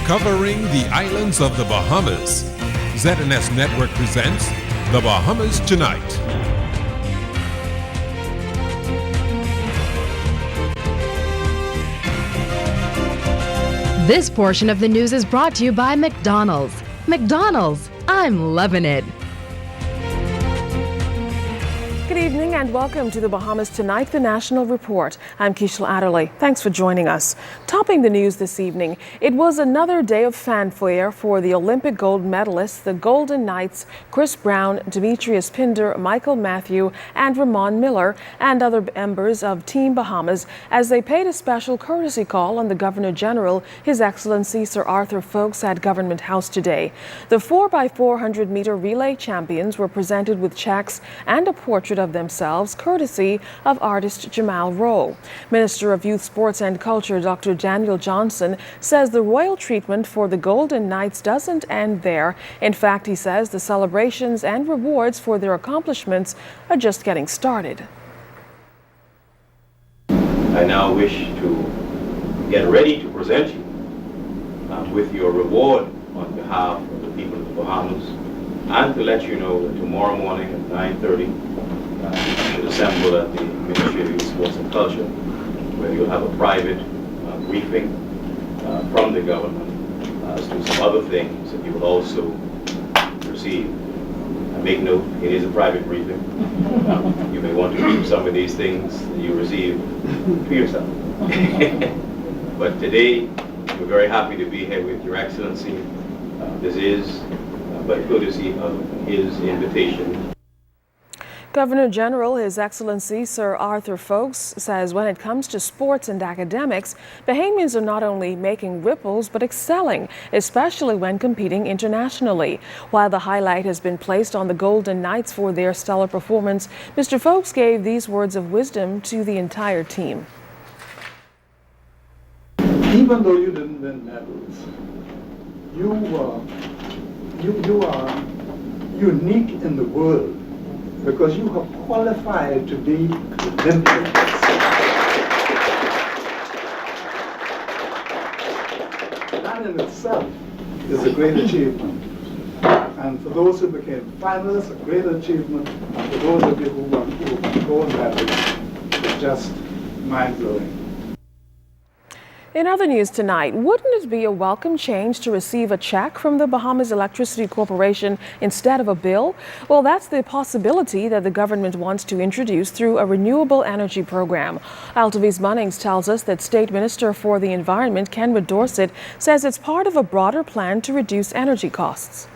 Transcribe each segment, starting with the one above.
covering the islands of the Bahamas. ZNS Network presents The Bahamas Tonight. This portion of the news is brought to you by McDonald's. McDonald's, I'm loving it. Good evening and welcome to the Bahamas Tonight, the National Report. I'm Keishla Adderley. Thanks for joining us. Topping the news this evening, it was another day of fanfare for the Olympic gold medalists, the Golden Knights, Chris Brown, Demetrius Pinder, Michael Matthew, and Ramon Miller, and other members of Team Bahamas as they paid a special courtesy call on the Governor General, His Excellency Sir Arthur Folkes, at Government House today. The 4x400 meter relay champions were presented with checks and a portrait of themselves, courtesy of artist Jamal Rowe. Minister of Youth, Sports and Culture Dr. Daniel Johnson says the royal treatment for the Golden Knights doesn't end there. In fact, he says the celebrations and rewards for their accomplishments are just getting started. I now wish to get ready to present you with your reward on behalf of the people of the Bahamas, and to let you know that tomorrow morning at 9:30 you should assemble at the Ministry of Youth, Sports and Culture, where you'll have a private briefing from the government as to some other things that you will also receive. Make note, it is a private briefing. You may want to keep some of these things that you receive to yourself. But today, we're very happy to be here with Your Excellency. This is by courtesy of his invitation. Governor General, His Excellency Sir Arthur Folkes, says when it comes to sports and academics, Bahamians are not only making ripples but excelling, especially when competing internationally. While the highlight has been placed on the Golden Knights for their stellar performance, Mr. Folkes gave these words of wisdom to the entire team. Even though you didn't win medals, you are unique in the world, because you have qualified to be Olympians. That in itself is a great achievement. And for those who became finalists, a great achievement. And for those of you who won gold medals, it's just mind-blowing. In other news tonight, wouldn't it be a welcome change to receive a check from the Bahamas Electricity Corporation instead of a bill? Well, that's the possibility that the government wants to introduce through a renewable energy program. Altavis Munnings tells us that State Minister for the Environment, Kenra Dorset, says it's part of a broader plan to reduce energy costs.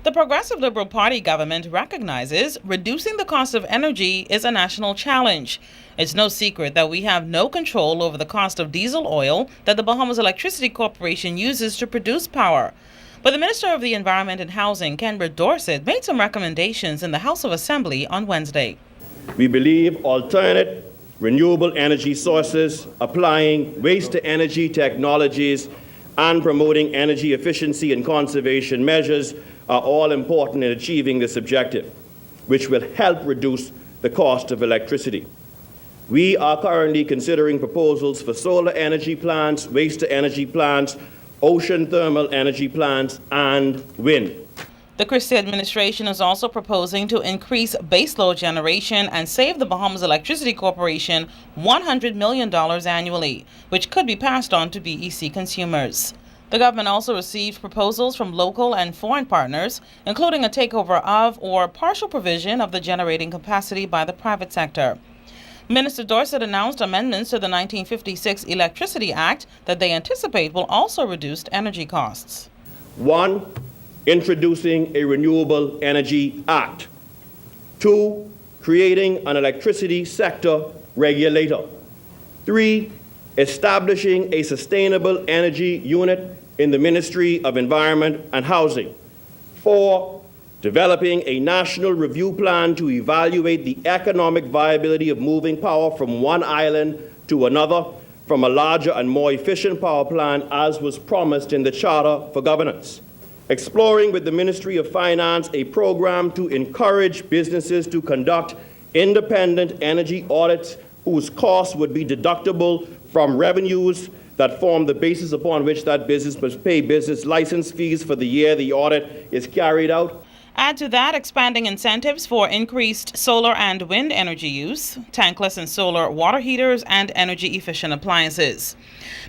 The Progressive Liberal Party government recognizes reducing the cost of energy is a national challenge. It's no secret that we have no control over the cost of diesel oil that the Bahamas Electricity Corporation uses to produce power. But the Minister of the Environment and Housing, Kenra Dorset, made some recommendations in the House of Assembly on Wednesday. We believe alternate renewable energy sources, applying waste-to-energy technologies, and promoting energy efficiency and conservation measures are all important in achieving this objective, which will help reduce the cost of electricity. We are currently considering proposals for solar energy plants, waste-to-energy plants, ocean thermal energy plants, and wind. The Christie administration is also proposing to increase baseload generation and save the Bahamas Electricity Corporation $100 million annually, which could be passed on to BEC consumers. The government also received proposals from local and foreign partners, including a takeover of or partial provision of the generating capacity by the private sector. Minister Dorset announced amendments to the 1956 Electricity Act that they anticipate will also reduce energy costs. 1. Introducing a Renewable Energy Act. 2. Creating an electricity sector regulator. 3. Establishing a sustainable energy unit in the Ministry of Environment and Housing. 4. Developing a national review plan to evaluate the economic viability of moving power from one island to another from a larger and more efficient power plant, as was promised in the Charter for Governance. Exploring with the Ministry of Finance a program to encourage businesses to conduct independent energy audits whose costs would be deductible from revenues that form the basis upon which that business must pay business license fees for the year the audit is carried out. Add to that expanding incentives for increased solar and wind energy use, tankless and solar water heaters, and energy-efficient appliances.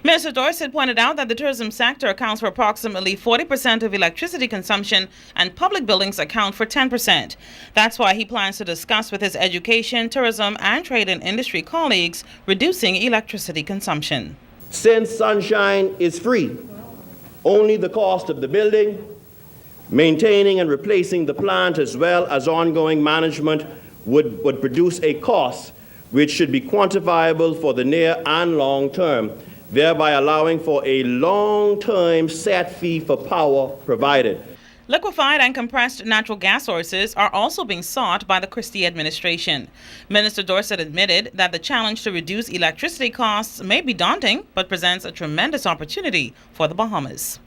Minister Dorset pointed out that the tourism sector accounts for approximately 40% of electricity consumption and public buildings account for 10%. That's why he plans to discuss with his education, tourism, and trade and industry colleagues reducing electricity consumption. Since sunshine is free, only the cost of the building, maintaining and replacing the plant, as well as ongoing management would produce a cost which should be quantifiable for the near and long term, thereby allowing for a long-term set fee for power provided. Liquefied and compressed natural gas sources are also being sought by the Christie administration. Minister Dorset admitted that the challenge to reduce electricity costs may be daunting, but presents a tremendous opportunity for the Bahamas.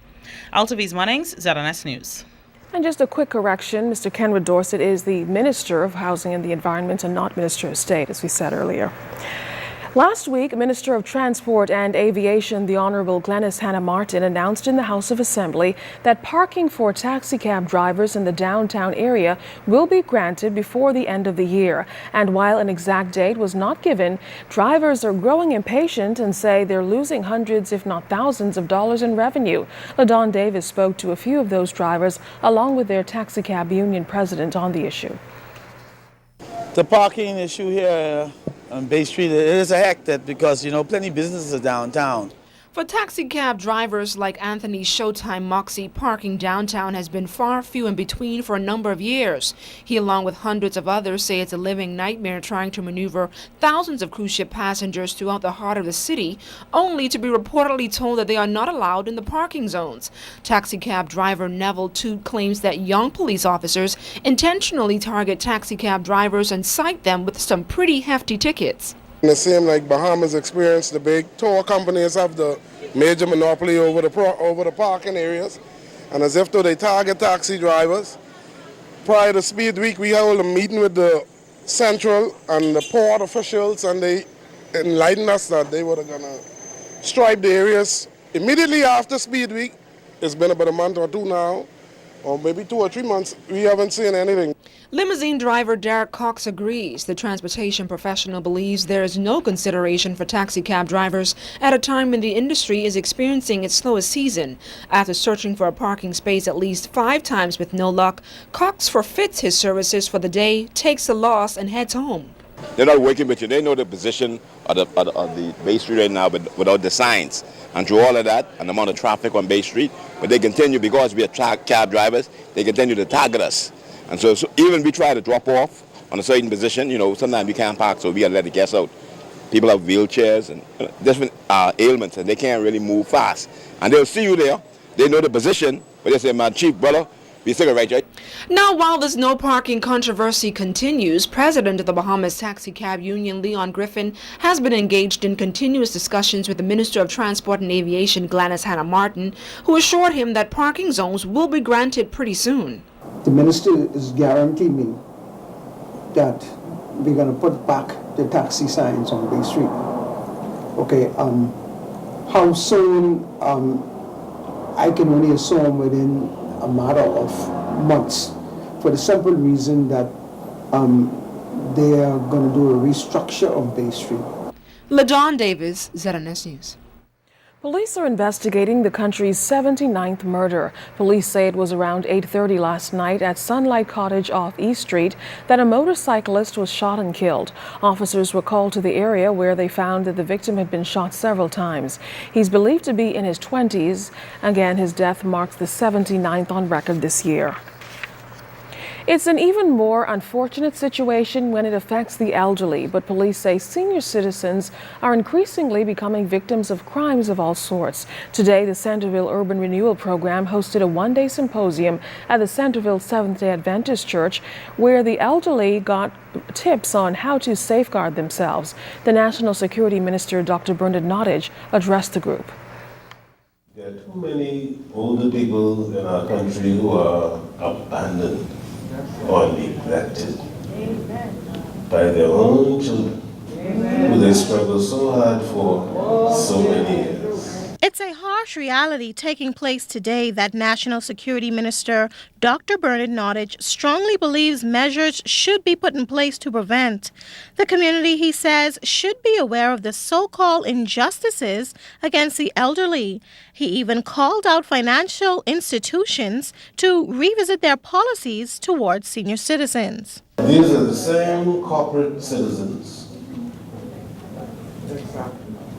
LTV's Munnings, ZNS News. And just a quick correction, Mr. Kenwood Dorset is the Minister of Housing and the Environment and not Minister of State, as we said earlier. Last week, Minister of Transport and Aviation, the Honorable Glenys Hannah Martin, announced in the House of Assembly that parking for taxicab drivers in the downtown area will be granted before the end of the year. And while an exact date was not given, drivers are growing impatient and say they're losing hundreds, if not thousands, of dollars in revenue. LaDon Davis spoke to a few of those drivers, along with their taxicab union president, on the issue. The parking issue here on Bay Street, it is a hectic because, plenty of businesses are downtown. For taxi cab drivers like Anthony Showtime Moxie, parking downtown has been far few in between for a number of years. He, along with hundreds of others, say it's a living nightmare trying to maneuver thousands of cruise ship passengers throughout the heart of the city, only to be reportedly told that they are not allowed in the parking zones. Taxi cab driver Neville Toot claims that young police officers intentionally target taxi cab drivers and cite them with some pretty hefty tickets. The same like Bahamas experience, the big tour companies have the major monopoly over the parking areas, and as if though they target taxi drivers. Prior to Speed Week, we held a meeting with the Central and the port officials, and they enlightened us that they were going to stripe the areas immediately after Speed Week. It's been about a month or two now, or maybe 2 or 3 months. We haven't seen anything. Limousine driver Derek Cox agrees. The transportation professional believes there is no consideration for taxi cab drivers at a time when the industry is experiencing its slowest season. After searching for a parking space at least 5 times with no luck, Cox forfeits his services for the day, takes the loss, and heads home. They're not working with you. They know the position of the Bay Street right now, but without the signs. And through all of that and the amount of traffic on Bay Street, but they continue, because we are cab drivers, they continue to target us. And so even we try to drop off on a certain position, sometimes we can't park, so we got to let the guests out. People have wheelchairs and different ailments, and they can't really move fast. And they'll see you there. They know the position, but they say, "My chief brother, be cigarette, right?" Now, while this no parking controversy continues, President of the Bahamas Taxi Cab Union, Leon Griffin, has been engaged in continuous discussions with the Minister of Transport and Aviation, Glenys Hannah Martin, who assured him that parking zones will be granted pretty soon. The minister is guaranteeing me that we're going to put back the taxi signs on Bay Street. Okay, how soon, I can only assume within a matter of months, for the simple reason that they are going to do a restructure of Bay Street. LaDon Davis, ZNS News. Police are investigating the country's 79th murder. Police say it was around 8:30 last night at Sunlight Cottage off East Street that a motorcyclist was shot and killed. Officers were called to the area where they found that the victim had been shot several times. He's believed to be in his 20s. Again, his death marks the 79th on record this year. It's an even more unfortunate situation when it affects the elderly, but police say senior citizens are increasingly becoming victims of crimes of all sorts. Today, the Centerville Urban Renewal Program hosted a one-day symposium at the Centerville Seventh-day Adventist Church, where the elderly got tips on how to safeguard themselves. The National Security Minister, Dr. Bernard Nottage, addressed the group. There are too many older people in our country who are abandoned or neglected by their own children, who they struggle so hard for so many years. It's a harsh reality taking place today that National Security Minister Dr. Bernard Nottage strongly believes measures should be put in place to prevent. The community, he says, should be aware of the so-called injustices against the elderly. He even called out financial institutions to revisit their policies towards senior citizens. These are the same corporate citizens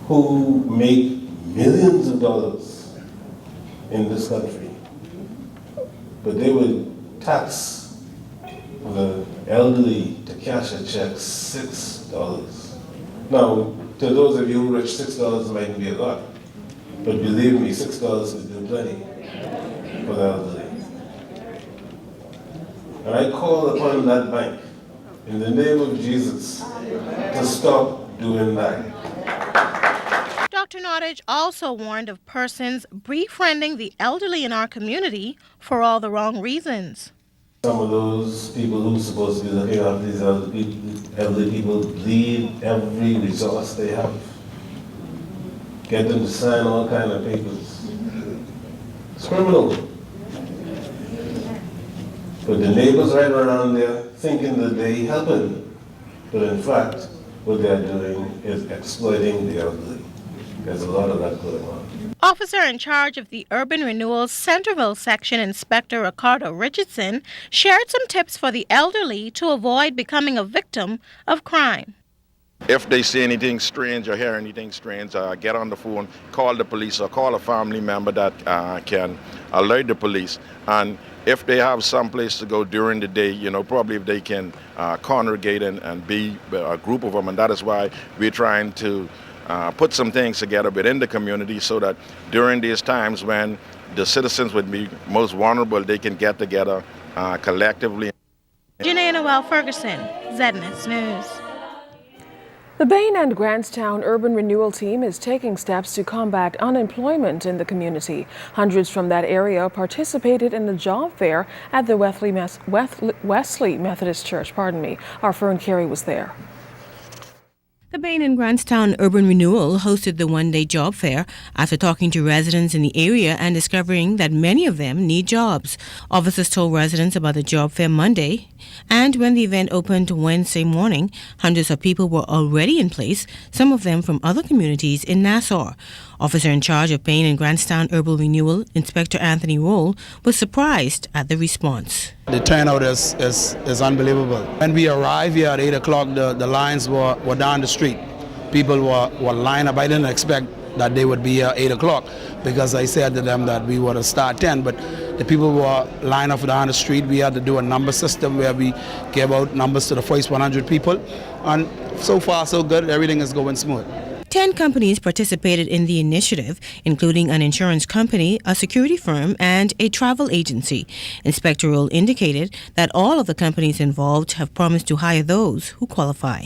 who make millions of dollars in this country, but they would tax the elderly to cash a check $6. Now, to those of you who rich, $6 might be a lot, but believe me, $6 is do plenty for the elderly. And I call upon that bank, in the name of Jesus, to stop doing that. Dr. Nottage also warned of persons befriending the elderly in our community for all the wrong reasons. Some of those people who are supposed to be looking after these elderly people bleed every resource they have. Get them to sign all kinds of papers. It's criminal. But the neighbors right around there thinking that they're helping, but in fact, what they're doing is exploiting the elderly. There's a lot of that going on. Officer in charge of the Urban Renewal Centerville section, Inspector Ricardo Richardson, shared some tips for the elderly to avoid becoming a victim of crime. If they see anything strange or hear anything strange, get on the phone, call the police or call a family member that can alert the police. And if they have some place to go during the day, probably if they can congregate and be a group of them. And that is why we're trying to put some things together within the community so that during these times when the citizens would be most vulnerable, they can get together collectively. Janae Noel Ferguson, ZNS News. The Bain and Grantstown Urban Renewal Team is taking steps to combat unemployment in the community. Hundreds from that area participated in the job fair at the Wesley Methodist Church. Our Fern Carey was there. The Bain and Grantstown Urban Renewal hosted the one-day job fair after talking to residents in the area and discovering that many of them need jobs. Officers told residents about the job fair Monday, and when the event opened Wednesday morning, hundreds of people were already in place, some of them from other communities in Nassau. Officer in charge of Bain and Grantstown Urban Renewal, Inspector Anthony Roll, was surprised at the response. The turnout is unbelievable. When we arrived here at 8 o'clock, the lines were down the street. People were lined up. I didn't expect that they would be here at 8 o'clock because I said to them that we were to start 10, but the people were lined up down the street. We had to do a number system where we gave out numbers to the first 100 people, and so far so good. Everything is going smooth. 10 companies participated in the initiative, including an insurance company, a security firm, and a travel agency. Inspector Roll indicated that all of the companies involved have promised to hire those who qualify.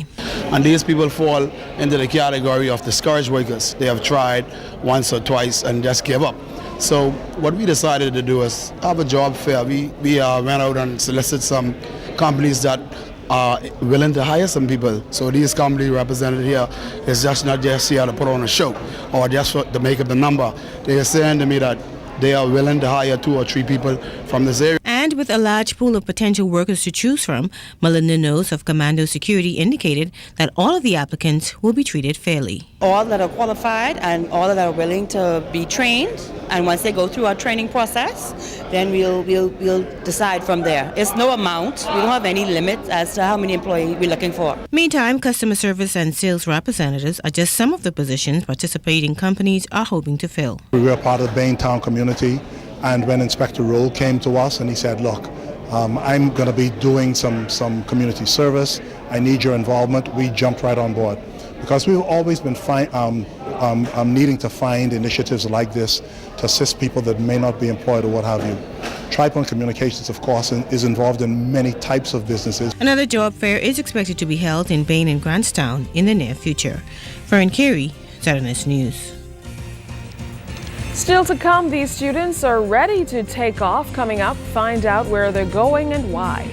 And these people fall into the category of discouraged workers. They have tried once or twice and just gave up. So what we decided to do is have a job fair. We went out and solicited some companies that are willing to hire some people. So these companies represented here is just not just here to put on a show or just to make up the number. They are saying to me that they are willing to hire 2 or 3 people from this area. And with a large pool of potential workers to choose from, Melinda Knowles of Commando Security indicated that all of the applicants will be treated fairly. All that are qualified and all that are willing to be trained, and once they go through our training process, then we'll decide from there. It's no amount. We don't have any limit as to how many employees we're looking for. Meantime, customer service and sales representatives are just some of the positions participating companies are hoping to fill. We were part of the Baintown community, and when Inspector Roll came to us and he said, look, I'm going to be doing some community service. I need your involvement. We jumped right on board because we've always been needing to find initiatives like this to assist people that may not be employed or what have you. Tri-Point Communications, of course, is involved in many types of businesses. Another job fair is expected to be held in Bain and Grantstown in the near future. Fern Carey, ZNS News. Still to come, these students are ready to take off. Coming up, find out where they're going and why.